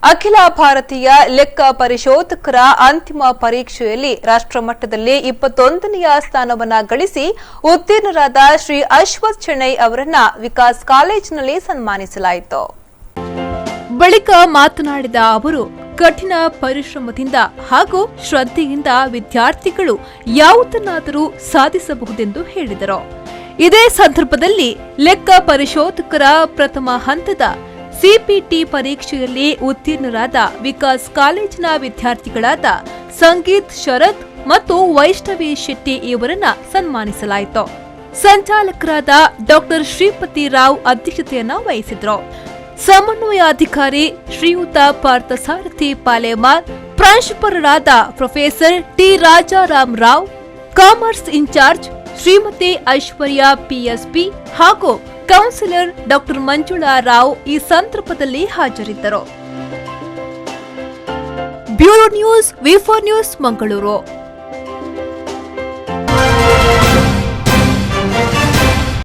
ಅಖಿಲ ಭಾರತೀಯ ಲೆಕ್ಕ ಪರಿಶೋಧಕರ ಅಂತಿಮ ಪರೀಕ್ಷೆಯಲ್ಲಿ ರಾಷ್ಟ್ರಮಟ್ಟದಲ್ಲಿ 21ನೆಯ ಸ್ಥಾನವನ್ನು ಗಳಿಸಿ ಉತ್ತೀರ್ಣರಾದ ಶ್ರೀ ಅಶ್ವಥ್ ಶೆಣೈ ಅವರನ್ನು ವಿಕಾಸ್ ಕಾಲೇಜಿನಲ್ಲಿ ಸನ್ಮಾನಿಸಲಾಯಿತು. ಬಳಿಕ ಮಾತನಾಡಿದ ಅವರು, ಕಠಿಣ ಪರಿಶ್ರಮದಿಂದ ಹಾಗೂ ಶ್ರದ್ಧೆಯಿಂದ ವಿದ್ಯಾರ್ಥಿಗಳು ಯಾವುದನ್ನಾದರೂ ಸಾಧಿಸಬಹುದೆಂದು ಹೇಳಿದರು. ಇದೇ ಸಂದರ್ಭದಲ್ಲಿ ಲೆಕ್ಕ ಪರಿಶೋಧಕರ ಪ್ರಥಮ ಹಂತದ ಸಿಪಿಟಿ ಪರೀಕ್ಷೆಯಲ್ಲಿ ಉತ್ತೀರ್ಣರಾದ ವಿಕಾಸ್ ಕಾಲೇಜಿನ ವಿದ್ಯಾರ್ಥಿಗಳಾದ ಸಂಗೀತ್ ಶರತ್ ಮತ್ತು ವೈಷ್ಣವಿ ಶೆಟ್ಟಿ ಇವರನ್ನ ಸನ್ಮಾನಿಸಲಾಯಿತು. ಸಂಚಾಲಕರಾದ ಡಾಕ್ಟರ್ ಶ್ರೀಪತಿ ರಾವ್ ಅಧ್ಯಕ್ಷತೆಯನ್ನ ವಹಿಸಿದ್ರು. ಸಮನ್ವಯಾಧಿಕಾರಿ ಶ್ರೀಯುತ ಪಾರ್ಥಸಾರಥಿ ಪಾಲೇಮಾರ್, ಪ್ರಾಂಶುಪಾಲರಾದ professor T Rajaram Rao, commerce incharge Shrimati Aishwarya PSP ಹಾಗೂ ಕೌನ್ಸಿಲರ್ ಡಾಕ್ಟರ್ ಮಂಜುಳಾ ರಾವ್ ಈ ಸಂದರ್ಭದಲ್ಲಿ ಹಾಜರಿದ್ದರು. ಬ್ಯೂರೋ ನ್ಯೂಸ್, ವಿ4 ನ್ಯೂಸ್, ಮಂಗಳೂರು.